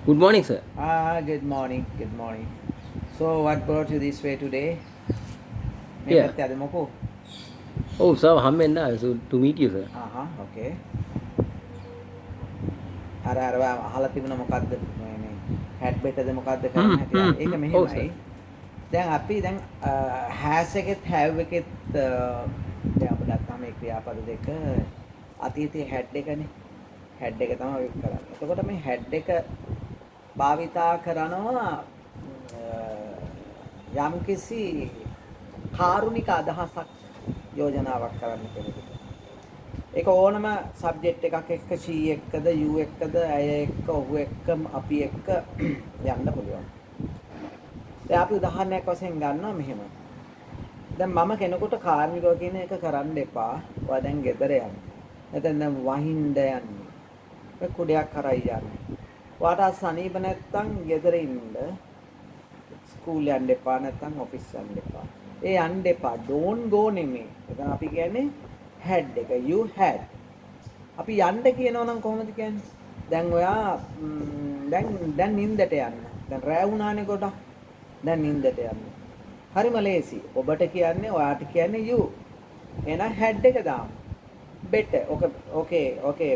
Good morning, sir. Good morning. Good morning. So, what brought you this way today? මේ Yeah. පැත්තේ අද මොකෝ? Oh, sir, Hamenda, so to meet you, sir. Okay. අර අහලා තිබුණ මොකද්ද මේ හැඩ් බෙටද මොකද්ද කරන්න හැටි. ඒක Oh, මෙහෙමයි. sir. දැන් අපි දැන් has එකෙත් have එකෙත් දැන් අපිට ගත්තාම මේ ක්‍රියාපද දෙක අතීතයේ හැඩ් එකනේ. හැඩ් එක තමයි ඔය කරන්නේ. එතකොට මේ හැඩ් එක භාවිතා කරනවා යම්කිසි කාරුණික අදහසක් යෝජනාවක් කරන්න කෙනෙකුට. ඒක ඕනම සබ්ජෙක්ට් එකක් එක්ක she එක්කද you එක්කද ඇය එක්ක ඔහු එක්ක අපි එක්ක යන්න පුළුවන්. දැන් අපි උදාහරණයක් වශයෙන් ගන්නවා මෙහෙම. දැන් මම කෙනෙකුට කාර්මිකව කියන එක කරන්න එපා. ඔයා දැන් ගෙදර යන්න. නැත්නම් දැන් වහින්න යන්නේ. ඔය කුඩයක් කරයි යන්නේ. ඔයාට සනීප නැත්තම් ගෙදර ඉන්න. ස්කූල් යන්න එපා නැත්නම් ඔෆිස් යන්න එපා. ඒ යන්න එපා. don't go නෙමෙයි. එතන අපි කියන්නේ had එක. you had. අපි යන්න කියනවා නම් කොහොමද කියන්නේ? දැන් ඔයා දැන් නිින්දට යන්න. දැන් රෑ වුණානේ ගොඩක්. දැන් නිින්දට යන්න. හරිම ලේසි. ඔබට කියන්නේ ඔයාට කියන්නේ you. එහෙනම් had එක දාමු. better. Okay.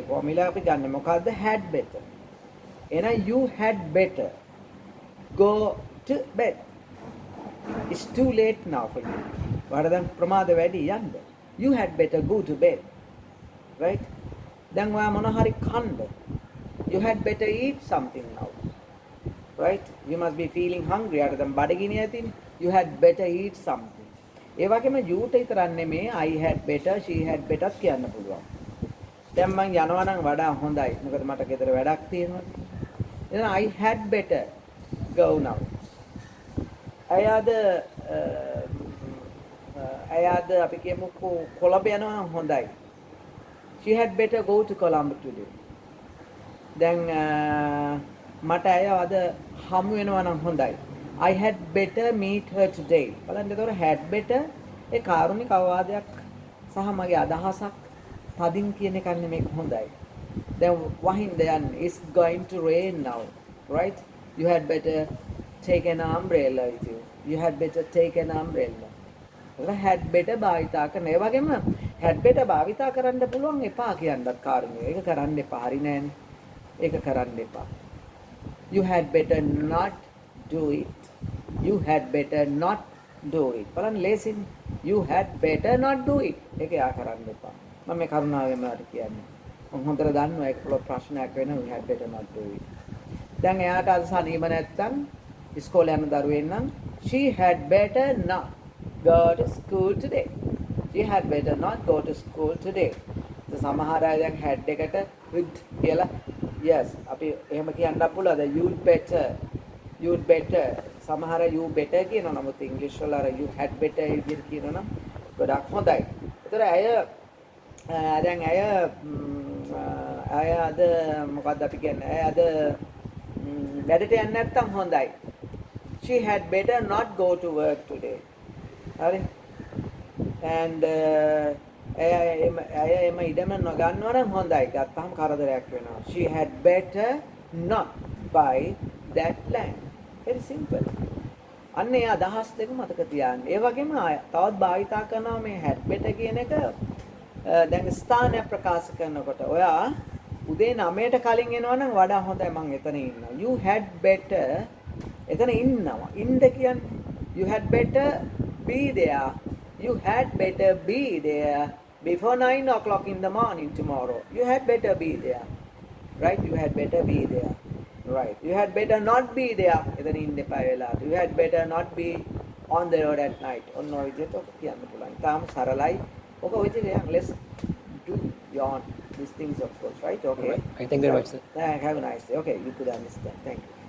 ෆෝමියුලා අපි ගන්න මොකද්ද? had better. එහෙනම් you had better go to bed. It's too late now for you. ඔයාට දැන් ප්‍රමාද වැඩි යන්න. You had better go to bed. Right? දැන් ඔයා මොන හරි කන්න. You had better eat something now. Right? You must be feeling hungry. අර දැන් බඩගිනි ඇතිනේ. You had better eat something. ඒ වගේම youට විතරක් නෙමේ I had better, she had better කියන්න පුළුවන්. දැන් මං යනවා නම් වඩා හොඳයි. මොකද මට ගෙදර වැඩක් තියෙනවා. එහෙනම් I had better go now. අයද අපි කියමුකෝ කොළඹ යනවා නම් හොඳයි. She had better go to Colombo today. දැන් මට අය අද හමු වෙනවා නම් හොඳයි. I had better meet her today. බලන්න එතකොට had better ඒ කාරුණික අවවාදයක් සහ මගේ අදහසක් තදින් කියන එක නෙමෙයි හොඳයි. දැන් වහින්ද යන්නේ it's going to rain now. Right? You had better take an umbrella with you. You had better take an umbrella. ඒක had better භාවිතා කරන. ඒ වගේම had better භාවිතා කරන්න පුළුවන් එපා කියන්නත් කාරණේ. ඒක කරන්න එපා. හරි නෑනේ. ඒක කරන්න එපා. You had better not do it. You had better not do it. බලන්න ලේසින්. You had better not do it. ඒක යා කරන්න එපා. මම මේ කරුණාවෙන් මට කියන්නේ. මම හොඳට දන්නවා ඒක පොළ ප්‍රශ්නයක් වෙනවා. You had better not do it. දැන් එයාට අද සනීප නැත්තම් ඉස්කෝලේ යන දරුවෙන් නම් she had better not go to school today. She had better not go to school today. සමහර අය දැන් had එකට with කියලා yes අපි එහෙම කියන්න පුළුවන්ද you'd better සමහර you better කියනවා නමුත් ඉංග්‍රීසි වල අර you had better විදිහට කියනවා නම් ගොඩක් හොඳයි. ඒතර අය දැන් අය අද මොකක්ද අපි කියන්නේ අය අද වැඩට යන්නේ නැත්තම් හොඳයි. She had better not go to work today. හරි. And අය එම ඉඩම නොගන්නවා නම් හොඳයි. ගත්තාම කරදරයක් වෙනවා. She had better not buy that land. Very simple. අන්න ඒ අදහස් දෙක මතක තියාගන්න. ඒ වගේම තවත් භාවිතා කරනවා මේ had better කියන එක දැන් ස්ථානය ප්‍රකාශ කරනකොට ඔයා උදේ 9ට කලින් එනවා නම් වඩා හොඳයි මං එතන ඉන්නවා. You had better එතන ඉන්නවා. ඉන්න කියන්නේ you had better be there. You had better be there before 9 o'clock in the morning tomorrow. You had better be there. Right? You had better be there. Right. You had better not be there. එතන ඉන්න එපා වෙලාවට. You had better not be on the road at night. ඔන්න ඔය විදිහට ඔක කියන්න පුළුවන්. තාම සරලයි. ඔක ඔය විදිහට let's do beyond these things of course. Right? Okay. All right. I thank you very much, sir. Have a nice day. Okay. You could understand. Thank you.